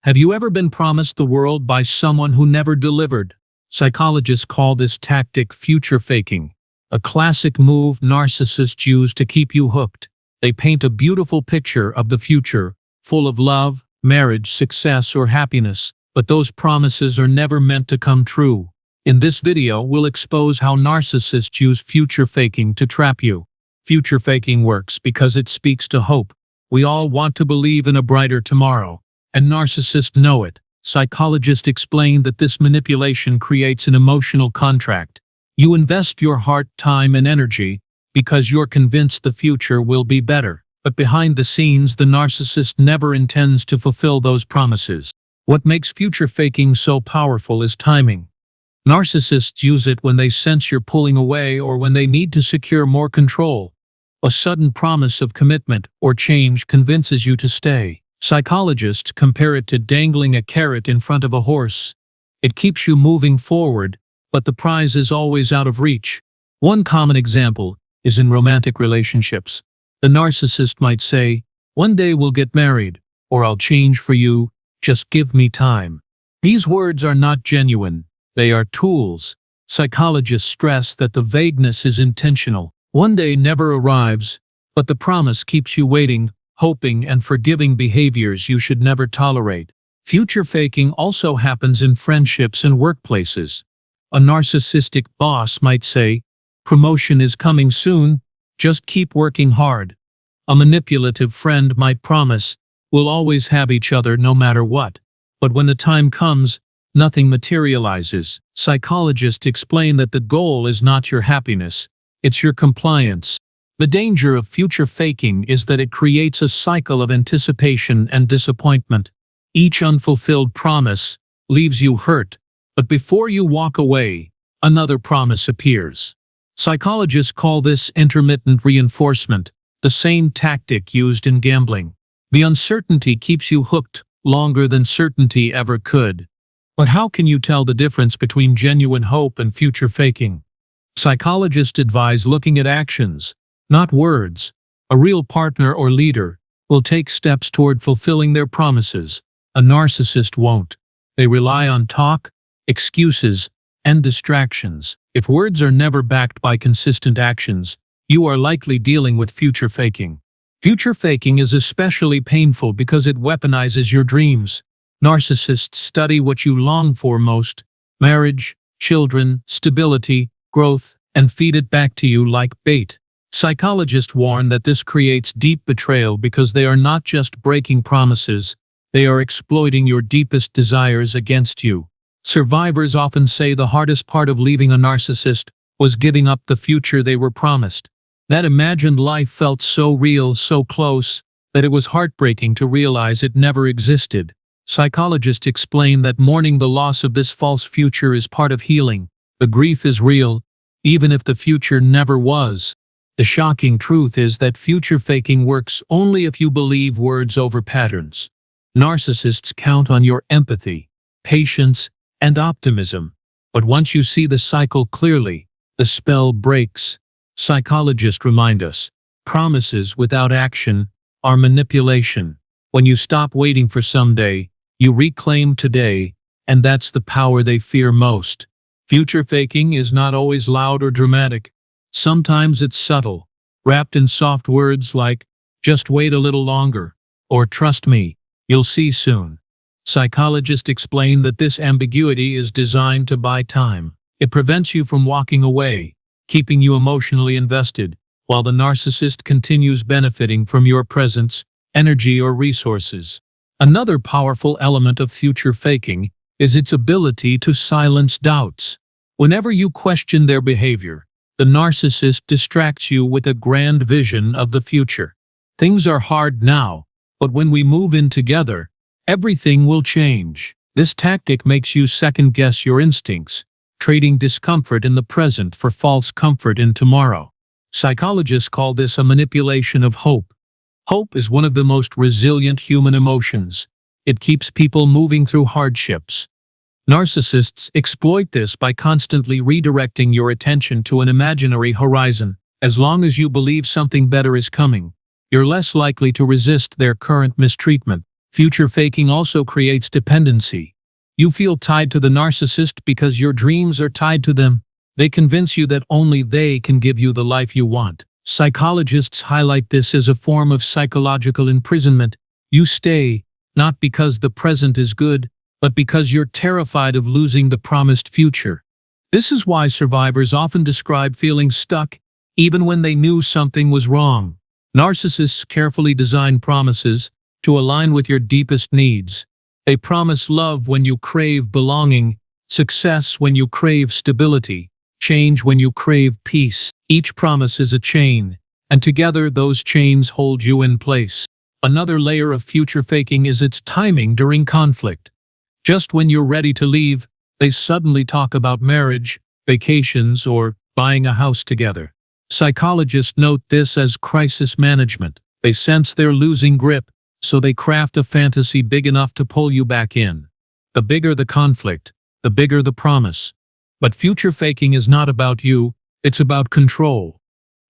Have you ever been promised the world by someone who never delivered? Psychologists call this tactic future faking, a classic move narcissists use to keep you hooked. They paint a beautiful picture of the future, full of love, marriage, success, or happiness, but those promises are never meant to come true. In this video, we'll expose how narcissists use future faking to trap you. Future faking works because it speaks to hope. We all want to believe in a brighter tomorrow, and narcissists know it. Psychologists explain that this manipulation creates an emotional contract. You invest your heart, time, and energy because you're convinced the future will be better. But behind the scenes, the narcissist never intends to fulfill those promises. What makes future faking so powerful is timing. Narcissists use it when they sense you're pulling away or when they need to secure more control. A sudden promise of commitment or change convinces you to stay. Psychologists compare it to dangling a carrot in front of a horse. It keeps you moving forward, but the prize is always out of reach. One common example is in romantic relationships. The narcissist might say, "One day we'll get married," or "I'll change for you, just give me time." These words are not genuine. They are tools. Psychologists stress that the vagueness is intentional. One day never arrives, but the promise keeps you waiting, hoping, and forgiving behaviors you should never tolerate. Future faking also happens in friendships and workplaces. A narcissistic boss might say, "Promotion is coming soon, just keep working hard." A manipulative friend might promise, "We'll always have each other no matter what." But when the time comes, nothing materializes. Psychologists explain that the goal is not your happiness, it's your compliance. The danger of future faking is that it creates a cycle of anticipation and disappointment. Each unfulfilled promise leaves you hurt, but before you walk away, another promise appears. Psychologists call this intermittent reinforcement, the same tactic used in gambling. The uncertainty keeps you hooked longer than certainty ever could. But how can you tell the difference between genuine hope and future faking? Psychologists advise looking at actions, not words. A real partner or leader will take steps toward fulfilling their promises. A narcissist won't. They rely on talk, excuses, and distractions. If words are never backed by consistent actions, you are likely dealing with future faking. Future faking is especially painful because it weaponizes your dreams. Narcissists study what you long for most: marriage, children, stability, growth, and feed it back to you like bait. Psychologists warn that this creates deep betrayal because they are not just breaking promises, they are exploiting your deepest desires against you. Survivors often say the hardest part of leaving a narcissist was giving up the future they were promised. That imagined life felt so real, so close, that it was heartbreaking to realize it never existed. Psychologists explain that mourning the loss of this false future is part of healing. The grief is real, even if the future never was. The shocking truth is that future faking works only if you believe words over patterns. Narcissists count on your empathy, patience, and optimism. But once you see the cycle clearly, the spell breaks. Psychologists remind us, promises without action are manipulation. When you stop waiting for someday, you reclaim today, and that's the power they fear most. Future faking is not always loud or dramatic. Sometimes it's subtle, wrapped in soft words like, "Just wait a little longer," or "Trust me, you'll see soon." Psychologists explain that this ambiguity is designed to buy time. It prevents you from walking away, keeping you emotionally invested, while the narcissist continues benefiting from your presence, energy, or resources. Another powerful element of future faking is its ability to silence doubts. Whenever you question their behavior, the narcissist distracts you with a grand vision of the future. Things are hard now, but when we move in together, everything will change. This tactic makes you second-guess your instincts, trading discomfort in the present for false comfort in tomorrow. Psychologists call this a manipulation of hope. Hope is one of the most resilient human emotions. It keeps people moving through hardships. Narcissists exploit this by constantly redirecting your attention to an imaginary horizon. As long as you believe something better is coming, you're less likely to resist their current mistreatment. Future faking also creates dependency. You feel tied to the narcissist because your dreams are tied to them. They convince you that only they can give you the life you want. Psychologists highlight this as a form of psychological imprisonment. You stay, not because the present is good, but because you're terrified of losing the promised future. This is why survivors often describe feeling stuck, even when they knew something was wrong. Narcissists carefully design promises to align with your deepest needs. They promise love when you crave belonging, success when you crave stability, change when you crave peace. Each promise is a chain, and together those chains hold you in place. Another layer of future faking is its timing during conflict. Just when you're ready to leave, they suddenly talk about marriage, vacations, or buying a house together. Psychologists note this as crisis management. They sense they're losing grip, so they craft a fantasy big enough to pull you back in. The bigger the conflict, the bigger the promise. But future faking is not about you, it's about control.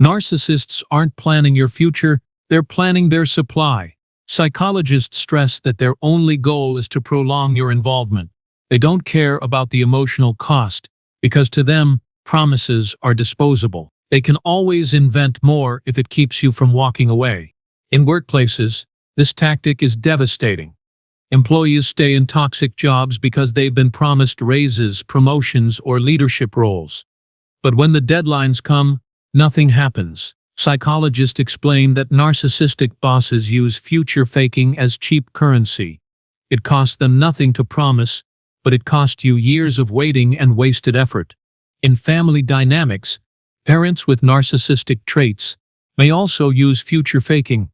Narcissists aren't planning your future, they're planning their supply. Psychologists stress that their only goal is to prolong your involvement. They don't care about the emotional cost, because to them, promises are disposable. They can always invent more if it keeps you from walking away. In workplaces, this tactic is devastating. Employees stay in toxic jobs because they've been promised raises, promotions, or leadership roles. But when the deadlines come, nothing happens. Psychologists explain that narcissistic bosses use future faking as cheap currency. It costs them nothing to promise, but it costs you years of waiting and wasted effort. In family dynamics, parents with narcissistic traits may also use future faking.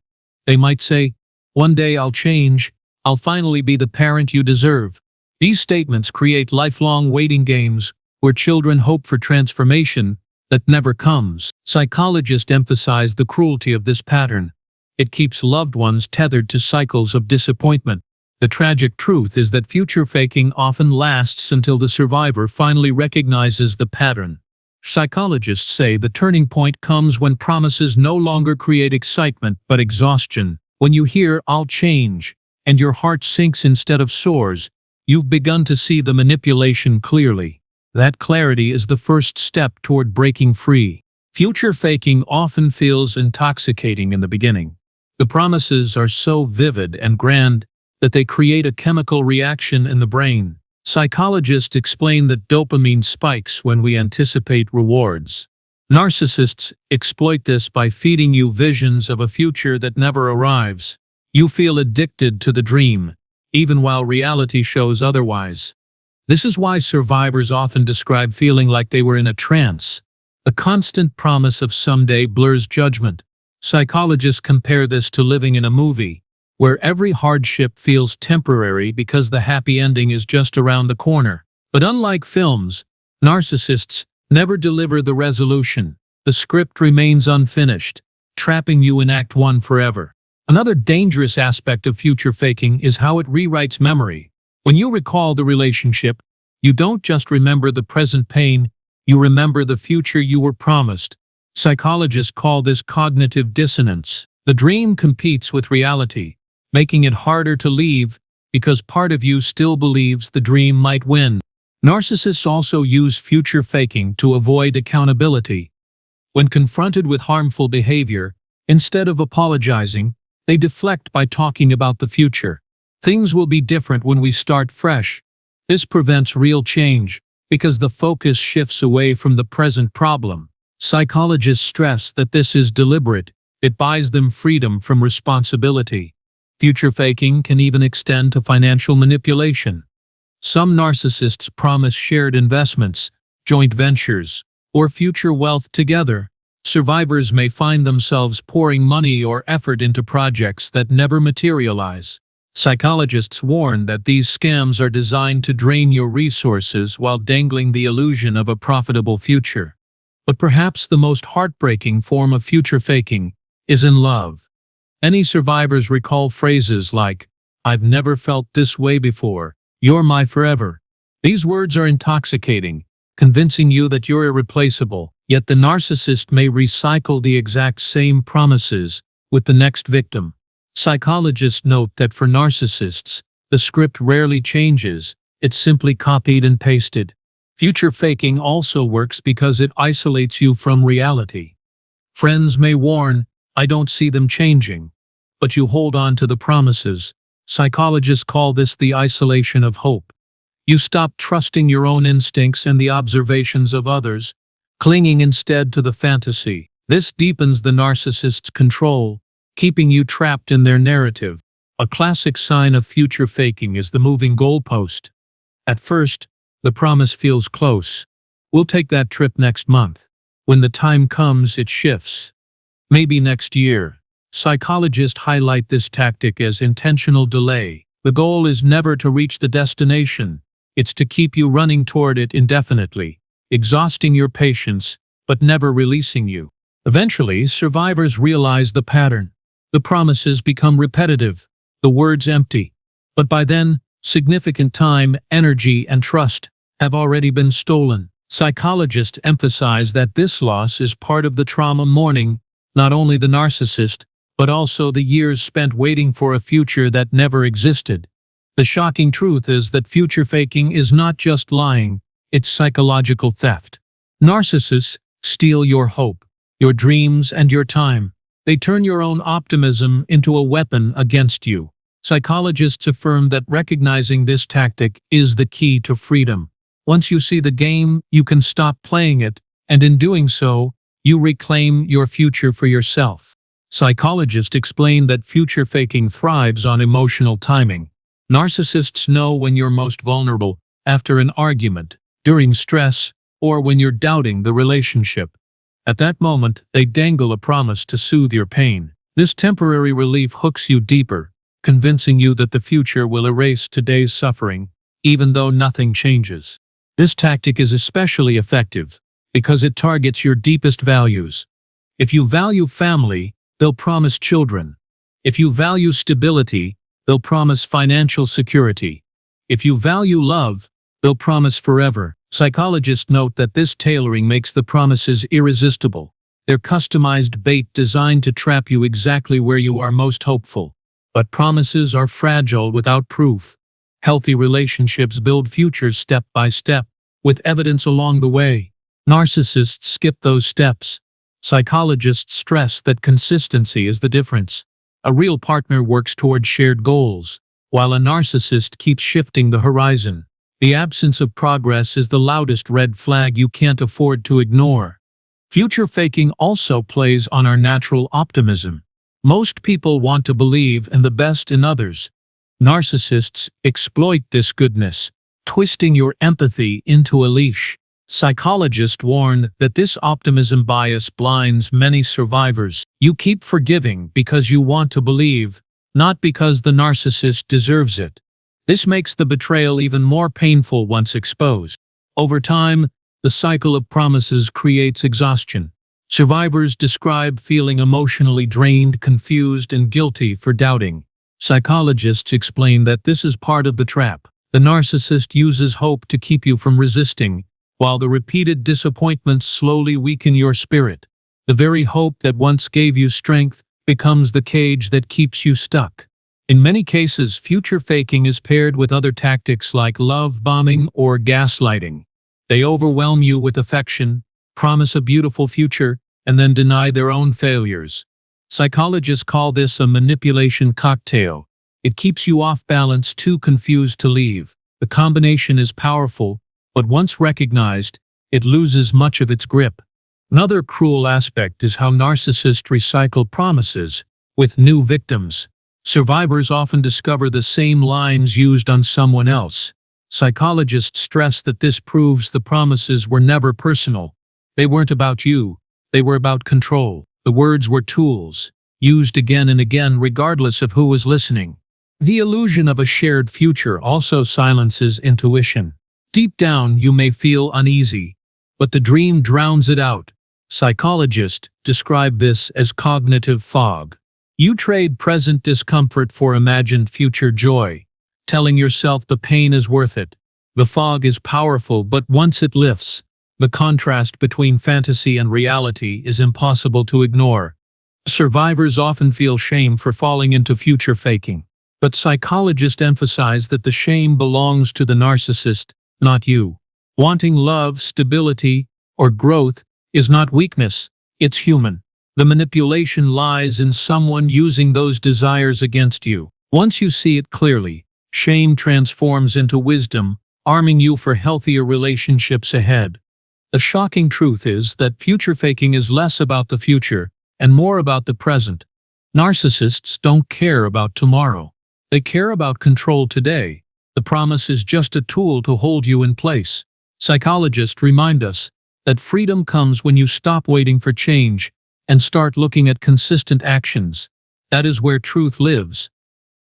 They might say, "One day I'll change, I'll finally be the parent you deserve." These statements create lifelong waiting games where children hope for transformation that never comes. Psychologists emphasize the cruelty of this pattern. It keeps loved ones tethered to cycles of disappointment. The tragic truth is that future faking often lasts until the survivor finally recognizes the pattern. Psychologists say the turning point comes when promises no longer create excitement but exhaustion. When you hear "I'll change" and your heart sinks instead of soars, you've begun to see the manipulation clearly. That clarity is the first step toward breaking free. Future faking often feels intoxicating in the beginning. The promises are so vivid and grand that they create a chemical reaction in the brain. Psychologists explain that dopamine spikes when we anticipate rewards. Narcissists exploit this by feeding you visions of a future that never arrives. You feel addicted to the dream, even while reality shows otherwise. This is why survivors often describe feeling like they were in a trance. The constant promise of someday blurs judgment. Psychologists compare this to living in a movie, where every hardship feels temporary because the happy ending is just around the corner. But unlike films, narcissists never deliver the resolution. The script remains unfinished, trapping you in Act 1 forever. Another dangerous aspect of future faking is how it rewrites memory. When you recall the relationship, you don't just remember the present pain, you remember the future you were promised. Psychologists call this cognitive dissonance. The dream competes with reality, making it harder to leave because part of you still believes the dream might win. Narcissists also use future faking to avoid accountability. When confronted with harmful behavior, instead of apologizing, they deflect by talking about the future. Things will be different when we start fresh. This prevents real change because the focus shifts away from the present problem. Psychologists stress that this is deliberate. It buys them freedom from responsibility. Future faking can even extend to financial manipulation. Some narcissists promise shared investments, joint ventures, or future wealth together. Survivors may find themselves pouring money or effort into projects that never materialize. Psychologists warn that these scams are designed to drain your resources while dangling the illusion of a profitable future. But perhaps the most heartbreaking form of future faking is in love. Many survivors recall phrases like, "I've never felt this way before," "You're my forever." These words are intoxicating, convincing you that you're irreplaceable, yet the narcissist may recycle the exact same promises with the next victim. Psychologists note that for narcissists, the script rarely changes, it's simply copied and pasted. Future faking also works because it isolates you from reality. Friends may warn, "I don't see them changing," but you hold on to the promises. Psychologists call this the isolation of hope. You stop trusting your own instincts and the observations of others, clinging instead to the fantasy. This deepens the narcissist's control, keeping you trapped in their narrative. A classic sign of future faking is the moving goalpost. At first, the promise feels close. "We'll take that trip next month." When the time comes, it shifts. Maybe next year. Psychologists highlight this tactic as intentional delay. The goal is never to reach the destination. It's to keep you running toward it indefinitely, exhausting your patience, but never releasing you. Eventually, survivors realize the pattern. The promises become repetitive, the words empty. But by then, significant time, energy, and trust have already been stolen. Psychologists emphasize that this loss is part of the trauma mourning, not only the narcissist, but also the years spent waiting for a future that never existed. The shocking truth is that future faking is not just lying, it's psychological theft. Narcissists steal your hope, your dreams, and your time. They turn your own optimism into a weapon against you. Psychologists affirm that recognizing this tactic is the key to freedom. Once you see the game, you can stop playing it, and in doing so, you reclaim your future for yourself. Psychologists explain that future faking thrives on emotional timing. Narcissists know when you're most vulnerable, after an argument, during stress, or when you're doubting the relationship. At that moment, they dangle a promise to soothe your pain. This temporary relief hooks you deeper, convincing you that the future will erase today's suffering, even though nothing changes. This tactic is especially effective because it targets your deepest values. If you value family, they'll promise children. If you value stability, they'll promise financial security. If you value love, they'll promise forever. Psychologists note that this tailoring makes the promises irresistible. They're customized bait designed to trap you exactly where you are most hopeful. But promises are fragile without proof. Healthy relationships build futures step by step, with evidence along the way. Narcissists skip those steps. Psychologists stress that consistency is the difference. A real partner works toward shared goals, while a narcissist keeps shifting the horizon. The absence of progress is the loudest red flag you can't afford to ignore. Future faking also plays on our natural optimism. Most people want to believe in the best in others. Narcissists exploit this goodness, twisting your empathy into a leash. Psychologists warn that this optimism bias blinds many survivors. You keep forgiving because you want to believe, not because the narcissist deserves it. This makes the betrayal even more painful once exposed. Over time, the cycle of promises creates exhaustion. Survivors describe feeling emotionally drained, confused, and guilty for doubting. Psychologists explain that this is part of the trap. The narcissist uses hope to keep you from resisting, while the repeated disappointments slowly weaken your spirit. The very hope that once gave you strength becomes the cage that keeps you stuck. In many cases, future faking is paired with other tactics like love bombing or gaslighting. They overwhelm you with affection, promise a beautiful future, and then deny their own failures. Psychologists call this a manipulation cocktail. It keeps you off balance, too confused to leave. The combination is powerful, but once recognized, it loses much of its grip. Another cruel aspect is how narcissists recycle promises with new victims. Survivors often discover the same lines used on someone else. Psychologists stress that this proves the promises were never personal. They weren't about you, they were about control. The words were tools, used again and again regardless of who was listening. The illusion of a shared future also silences intuition. Deep down, you may feel uneasy, but the dream drowns it out. Psychologists describe this as cognitive fog. You trade present discomfort for imagined future joy, telling yourself the pain is worth it. The fog is powerful, but once it lifts, the contrast between fantasy and reality is impossible to ignore. Survivors often feel shame for falling into future faking, but psychologists emphasize that the shame belongs to the narcissist, not you. Wanting love, stability, or growth is not weakness, it's human. The manipulation lies in someone using those desires against you. Once you see it clearly, shame transforms into wisdom, arming you for healthier relationships ahead. The shocking truth is that future faking is less about the future and more about the present. Narcissists don't care about tomorrow. They care about control today. The promise is just a tool to hold you in place. Psychologists remind us that freedom comes when you stop waiting for change and start looking at consistent actions. That is where truth lives.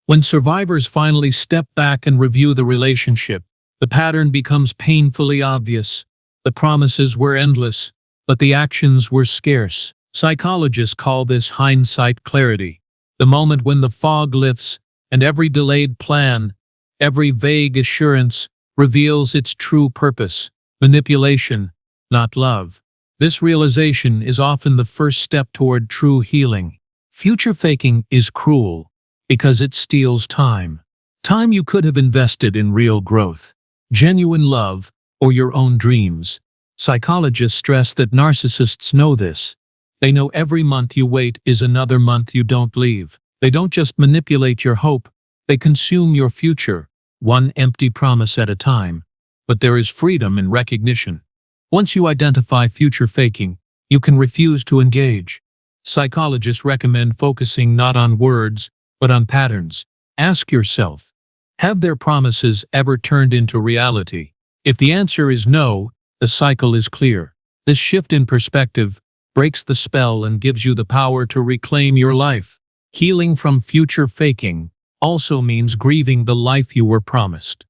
When survivors finally step back and review the relationship, the pattern becomes painfully obvious. The promises were endless, but the actions were scarce. Psychologists call this hindsight clarity, the moment when the fog lifts and every delayed plan, every vague assurance reveals its true purpose: manipulation, not love. This realization is often the first step toward true healing. Future faking is cruel because it steals time. Time you could have invested in real growth, genuine love, or your own dreams. Psychologists stress that narcissists know this. They know every month you wait is another month you don't leave. They don't just manipulate your hope, they consume your future, one empty promise at a time. But there is freedom in recognition. Once you identify future faking, you can refuse to engage. Psychologists recommend focusing not on words, but on patterns. Ask yourself, have their promises ever turned into reality? If the answer is no, the cycle is clear. This shift in perspective breaks the spell and gives you the power to reclaim your life. Healing from future faking also means grieving the life you were promised.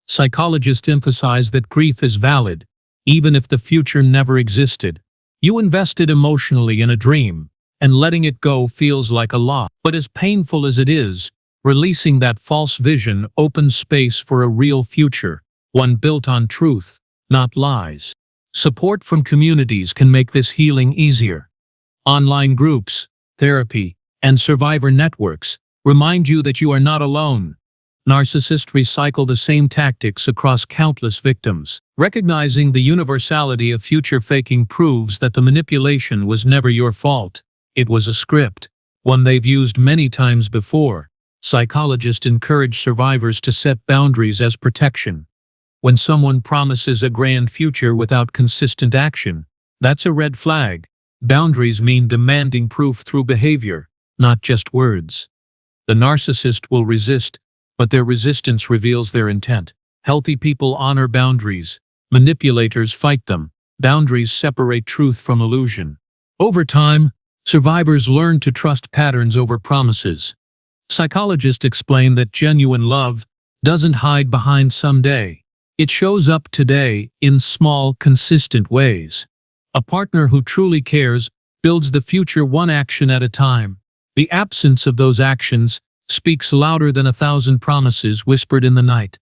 Psychologists emphasize that grief is valid, even if the future never existed. You invested emotionally in a dream, and letting it go feels like a loss. But as painful as it is, releasing that false vision opens space for a real future, one built on truth, not lies. Support from communities can make this healing easier. Online groups, therapy, and survivor networks remind you that you are not alone. Narcissists recycle the same tactics across countless victims. Recognizing the universality of future faking proves that the manipulation was never your fault. It was a script, one they've used many times before. Psychologists encourage survivors to set boundaries as protection. When someone promises a grand future without consistent action, that's a red flag. Boundaries mean demanding proof through behavior, not just words. The narcissist will resist, but their resistance reveals their intent. Healthy people honor boundaries. Manipulators fight them. Boundaries separate truth from illusion. Over time, survivors learn to trust patterns over promises. Psychologists explain that genuine love doesn't hide behind someday. It shows up today in small, consistent ways. A partner who truly cares builds the future one action at a time. The absence of those actions speaks louder than 1,000 promises whispered in the night.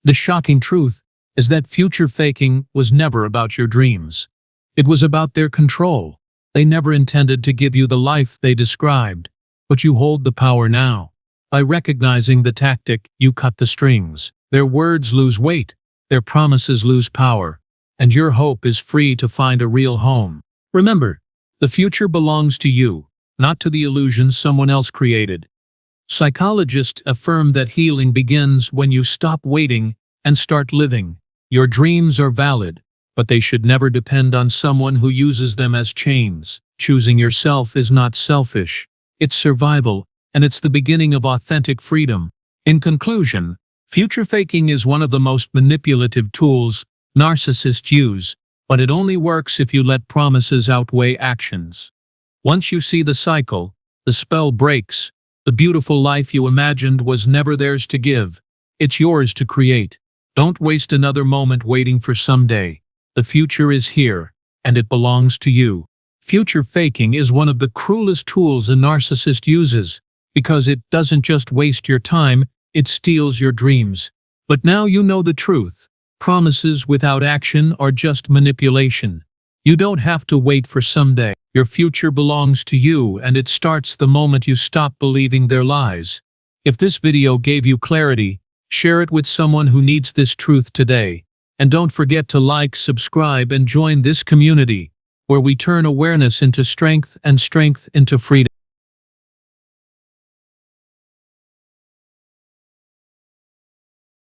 The shocking truth is that future faking was never about your dreams. It was about their control. They never intended to give you the life they described, but you hold the power now. By recognizing the tactic, you cut the strings. Their words lose weight. Their promises lose power, and your hope is free to find a real home. Remember, the future belongs to you, not to the illusions someone else created. Psychologists affirm that healing begins when you stop waiting and start living. Your dreams are valid, but they should never depend on someone who uses them as chains. Choosing yourself is not selfish, it's survival, and it's the beginning of authentic freedom. In conclusion, future faking is one of the most manipulative tools narcissists use, but it only works if you let promises outweigh actions. Once you see the cycle, the spell breaks. The beautiful life you imagined was never theirs to give. It's yours to create. Don't waste another moment waiting for someday. The future is here, and it belongs to you. Future faking is one of the cruelest tools a narcissist uses, because it doesn't just waste your time, it steals your dreams. But now you know the truth. Promises without action are just manipulation. You don't have to wait for someday. Your future belongs to you, and it starts the moment you stop believing their lies. If this video gave you clarity, share it with someone who needs this truth today. And don't forget to like, subscribe, and join this community, where we turn awareness into strength and strength into freedom.